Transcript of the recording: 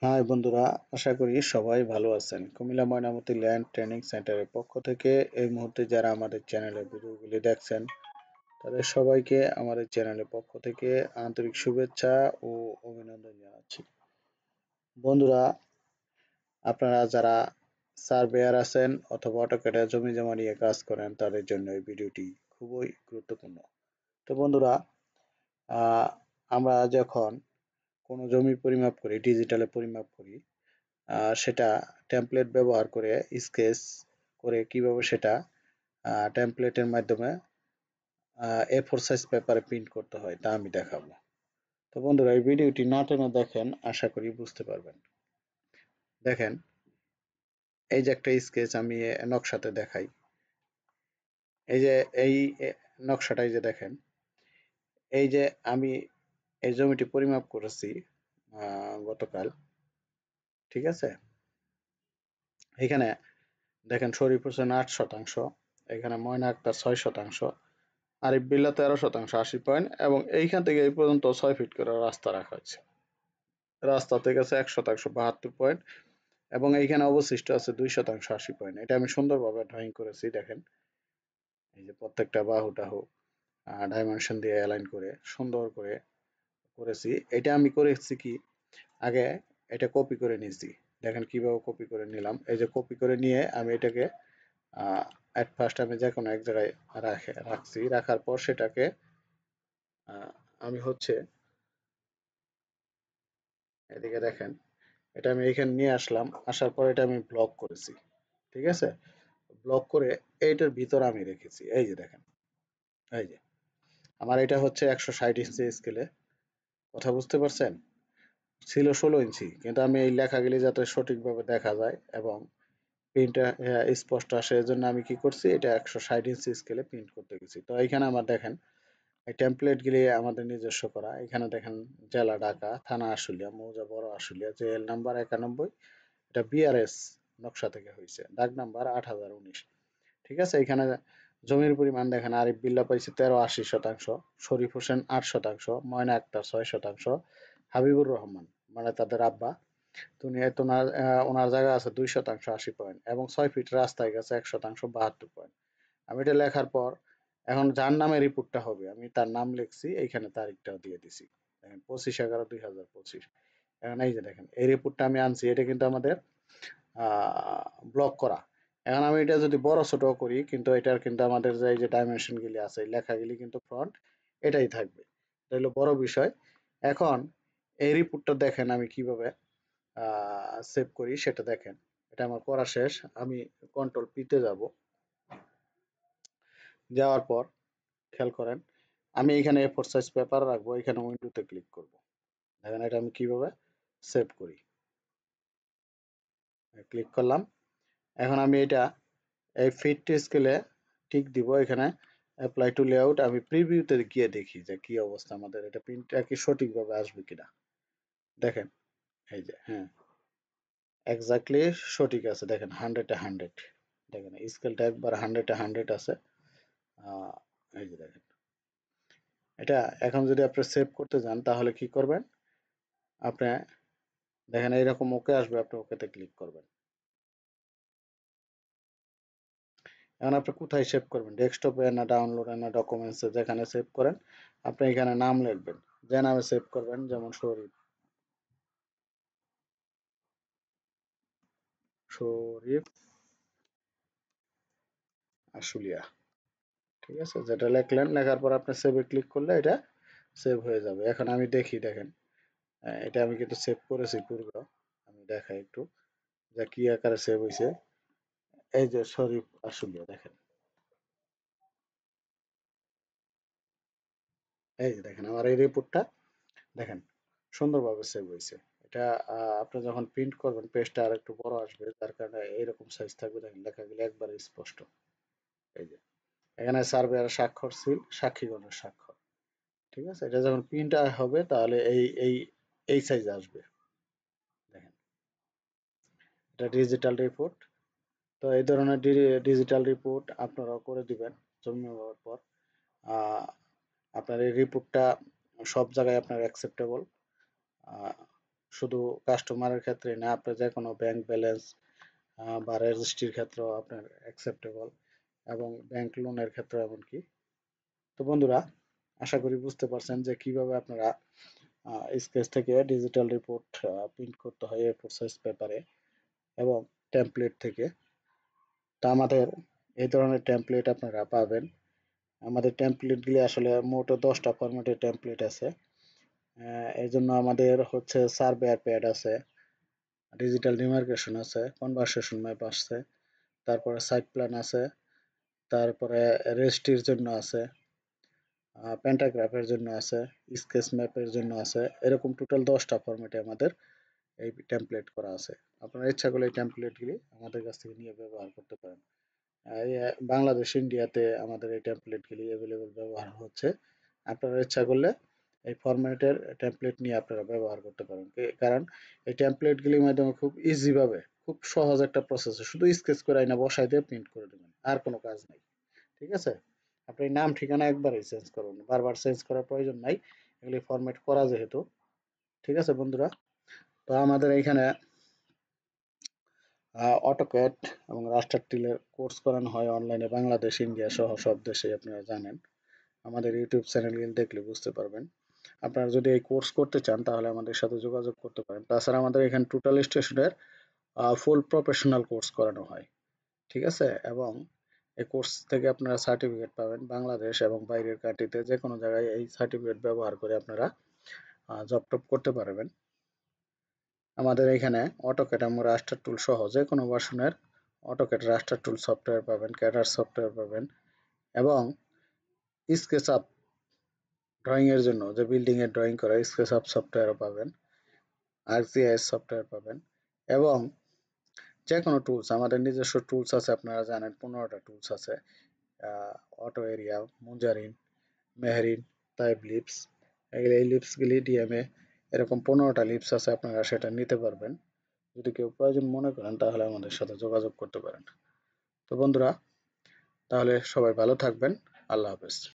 High বন্ধুরা, আশা করি সবাই ভালো আছেন। কুমিল্লা ময়নামতি ল্যান্ড ট্রেনিং সেন্টারের পক্ষ থেকে এই মুহূর্তে যারা আমাদের চ্যানেলের ভিডিওগুলি দেখছেন তাদের সবাইকে আমাদের চ্যানেলের পক্ষ থেকে আন্তরিক শুভেচ্ছা ও অভিনন্দন জানাচ্ছি। বন্ধুরা, আপনারা যারা সার্ভেয়ার আছেন অথবা অটোক্যাডে জমি জমা নিয়ে কাজ করেন তাদের জন্য এই ভিডিওটি খুবই গুরুত্বপূর্ণ। তো বন্ধুরা, আহ, আমরা যখন কোনো জমি পরিমাপ করি, ডিজিটালে পরিমাপ করি, সেটা টেমপ্লেট ব্যবহার করে স্কেচ করে কিভাবে সেটা টেমপ্লেটের মাধ্যমে A4 সাইজ পেপারে প্রিন্ট করতে হয় তা আমি দেখাবো। তো বন্ধুরা, এই ভিডিওটি না টেনে দেখেন, আশা করি বুঝতে পারবেন। দেখেন, এই যে একটা স্কেচ আমি নকশাতে দেখাই। এই যে এই নকশাটা এই যে দেখেন, এই যে আমি এই জমিটি পরিমাপ করেছি গতকাল, ঠিক আছে। এখানে দেখেন শরীফ হোসেন 8%, এখানে ময়না আক্তার 6%, আরিফ বিল্লাহ 13%, 80 পয়েন্ট, এবং এইখান থেকে এই পর্যন্ত 6 ফিট করে রাস্তা রাখা হয়েছে। রাস্তা থেকে আছে 1%, 72 পয়েন্ট, এবং এইখানে অবশিষ্ট আছে 2%, 80 পয়েন্ট। এটা আমি সুন্দরভাবে ড্রয়িং করেছি। দেখেন, এই যে প্রত্যেকটা বাহু টাহু ডাইমেনশন দিয়ে অ্যালাইন করে সুন্দর করে করেছি। এটা আমি করেছি কি, আগে এটা কপি করে নিয়েছি। দেখেন কিভাবে কপি করে নিলাম। এই যে কপি করে নিয়ে আমি এটাকে অ্যাট ফার্স্ট আমি যে কোনো এক জায়গায় রাখছি। রাখার পর সেটাকে আমি হচ্ছে এদিকে দেখেন, এটা আমি এখানে নিয়ে আসলাম। আসার পর এটা আমি ব্লক করেছি, ঠিক আছে। ব্লক করে এইটার ভিতর আমি রেখেছি। এই যে দেখেন, এই যে আমার এটা হচ্ছে 160 ইঞ্চি স্কেলে। কথা বুঝতে পারছেন? ছিল 16 ইঞ্চি, কিন্তু আমি এই লেখাগুলি যাতে সঠিকভাবে দেখা যায় এবং প্রিন্টটা স্পষ্ট আসে, এজন্য আমি কি করছি, এটা 160 ইঞ্চি স্কেলে প্রিন্ট করতে গেছি। তো এইখানে আমার দেখেন এই টেমপ্লেটগুলি আমাদের নিজস্ব করা। এখানে দেখেন জেলা ঢাকা, থানা আশুলিয়া, মৌজা বড় আশুলিয়া, জেএল নাম্বার 91, এটা বিআরএস নকশা থেকে হয়েছে, দাগ নাম্বার 8019, ঠিক আছে। এখানে জমির পরিমাণ দেখেন, আরিফ বিল্লাহ পাইছে 1380%, শরীফ হোসেন 8%, ময়না আক্তার 6%, হাবিবুর রহমান মানে তাদের আব্বা, ওনার জায়গা আছে 2%, 80 পয়েন্ট, এবং 6 ফিট রাস্তায় গেছে 1%, 72 পয়েন্ট। আমি এটা লেখার পর এখন যার নামে রিপোর্টটা হবে আমি তার নাম লিখছি, এইখানে তারিখটাও দিয়ে দিছি। দেখেন 25/11/2025। এখন এই যে দেখেন এই রিপোর্টটা আমি আনছি, এটা কিন্তু আমাদের ব্লক করা। এখন আমি এটা যদি বড় ছোট করি, কিন্তু এটার কিন্তু আমাদের যে এই যে ডাইমেনশন গুলি আছে, এই লেখাগুলি কিন্তু ফ্রন্ট এটাই থাকবে। এটা হলো বড় বিষয়। এখন এই রিপোর্টটা দেখেন আমি কিভাবে সেভ করি সেটা দেখেন। এটা আমার করা শেষ। আমি কন্ট্রোল পিতে যাব। যাওয়ার পর খেয়াল করেন, আমি এখানে A4 সাইজ পেপার রাখবো, এখানে উইন্ডোতে ক্লিক করব। দেখেন এটা আমি কিভাবে সেভ করি। ক্লিক করলাম। এখন আমি এটা এই ফিট টু স্কেলে ঠিক দিব। এখানে অ্যাপ্লাই টু লেআউট, আমি প্রিভিউতে গিয়ে দেখি যে কি অবস্থা, আমাদের এটা প্রিন্টটা কি সঠিকভাবে আসবে কিনা। দেখেন, এই যে হ্যাঁ, এক্স্যাক্টলি সঠিক আছে। দেখেন 100-100, দেখেন স্কেলটা একবার 100-100 আছে। আহ, এই যে দেখেন এটা। এখন যদি আপনি সেভ করতে যান তাহলে কি করবেন, আপনি দেখেন এইরকম ওকে আসবে, আপনি ওকেতে ক্লিক করবেন। এখন আপনি কোথায় সেভ করবেন, ডেস্কটপে না ডাউনলোডে না ডকুমেন্টসে, যেখানে সেভ করেন আপনি এখানে নাম লিখবেন। যে নামে সেভ করবেন, যেমন শরীফ, শরীফ আশুলিয়া, ঠিক আছে। যেটা লিখলেন, লেখার পর আপনি সেভে ক্লিক করলে এটা সেভ হয়ে যাবে। এখন আমি দেখি, দেখেন এটা আমি কিন্তু সেভ করেছি পূর্বে। আমি দেখাই একটু যে কি আকারে সেভ হয়েছে। এই যে শরীফ আশুলিয়া, দেখেন এই যে দেখেন আমার এই রিপোর্টটা দেখেন সুন্দরভাবে সেভ হয়েছে। এটা আপনি যখন প্রিন্ট করবেন পেজটা আর একটু বড় আসবে, যার কারণে এইরকম সাইজ থাকবে। দেখেন লেখাগুলো একবারে স্পষ্ট। এই যে এখানে সার্ভেয়ার স্বাক্ষর সিল, সাক্ষীগণের স্বাক্ষর, ঠিক আছে। এটা যখন প্রিন্ট হবে তাহলে এই সাইজ আসবে। দেখেন এটা ডিজিটাল রিপোর্ট। তো এই ধরনের ডিজিটাল রিপোর্ট আপনারাও করে দিবেন জমি হওয়ার পর। আহ, আপনার এই রিপোর্টটা সব জায়গায় আপনার অ্যাকসেপ্টেবল। শুধু কাস্টমারের ক্ষেত্রে না, আপনার যে কোনো ব্যাংক ব্যালেন্স বা রেজিস্ট্রির ক্ষেত্রেও আপনার অ্যাকসেপ্টেবল, এবং ব্যাংক লোনের ক্ষেত্রে এমনকি। তো বন্ধুরা, আশা করি বুঝতে পারছেন যে কিভাবে আপনারা স্কেচ থেকে ডিজিটাল রিপোর্ট প্রিন্ট করতে হয় এ4 সাইজ পেপারে এবং টেমপ্লেট থেকে। তা আমাদের এই ধরনের টেমপ্লেট আপনারা পাবেন। আমাদের টেমপ্লেটগুলি আসলে মোট 10টা ফরম্যাটের টেমপ্লেট আছে। এর জন্য আমাদের হচ্ছে সার্ভেয়ার প্যাড আছে, ডিজিটাল ডিমার্কেশন আছে, কনভারসেশন ম্যাপ আছে, তারপরে সাইট প্ল্যান আছে, তারপরে রেজিস্ট্রির জন্য আছে, প্যান্টাগ্রাফের জন্য আছে, স্কেচ ম্যাপের জন্য আছে। এরকম টোটাল 10টা ফরম্যাটে আমাদের এই টেমপ্লেট করা আছে। আপনারা ইচ্ছা করলে এই টেমপ্লেটগুলি আমাদের কাছ থেকে নিয়ে ব্যবহার করতে পারেন। বাংলাদেশ ইন্ডিয়াতে আমাদের এই টেমপ্লেটগুলি অ্যাভেলেবল ব্যবহার হচ্ছে। আপনারা ইচ্ছা করলে এই ফরম্যাটের টেমপ্লেট নিয়ে আপনারা ব্যবহার করতে পারেন। কারণ এই টেমপ্লেটগুলির মাধ্যমে খুব ইজিভাবে, খুব সহজ একটা প্রসেসে শুধু স্কেচ করে আইনা বসাই দিয়ে প্রিন্ট করে দেবেন, আর কোনো কাজ নাই। ঠিক আছে? আপনি নাম ঠিকানা একবারই চেঞ্জ করুন, বারবার চেঞ্জ করার প্রয়োজন নাই, এগুলি ফরম্যাট করা যেহেতু। ঠিক আছে বন্ধুরা? তো আমাদের এইখানে অটোক্যাড এবং রাস্টার টিলের কোর্স করানো হয় অনলাইনে, বাংলাদেশ ইন্ডিয়া সহ সব দেশে, আপনারা জানেন। আমাদের ইউটিউব চ্যানেল দেখলে বুঝতে পারবেন। আপনারা যদি এই কোর্স করতে চান তাহলে আমাদের সাথে যোগাযোগ করতে পারেন। তাছাড়া আমাদের এখানে টোটাল স্টেশনের ফুল প্রফেশনাল কোর্স করানো হয়। ঠিক আছে? এবং এই কোর্স থেকে আপনারা সার্টিফিকেট পাবেন। বাংলাদেশ এবং বাইরের কান্ট্রিতে যে কোনো জায়গায় এই সার্টিফিকেট ব্যবহার করে আপনারা জব টপ করতে পারবেন। আমাদের এখানে অটোক্যাড এবং রাস্টার টুল সহ যে কোনো ভার্সনের অটোক্যাড রাস্টার টুল সফটওয়্যার পাবেন, ক্যাডার সফটওয়্যার পাবেন, এবং স্কেচআপ ড্রয়িং এর জন্য যে বিল্ডিং এর ড্রয়িং করা স্কেচআপ সফটওয়্যারও পাবেন, আর্কজিআইএস সফটওয়্যার পাবেন, এবং যে কোনো টুলস, আমাদের নিজস্ব টুলস আছে, আপনারা জানেন 15টা টুলস আছে। অটো এরিয়া, মুঞ্জারিন, মেহরিন, টাইপ লিপস, এই লিপসগুলি ডিএমএ, এরকম 15টা লিপস আছে, আপনারা সেটা নিতে পারবেন। যদি কেউ প্রয়োজন মনে করেন তাহলে আমাদের সাথে যোগাযোগ করতে পারেন। তো বন্ধুরা, তাহলে সবাই ভালো থাকবেন। আল্লাহ হাফেজ।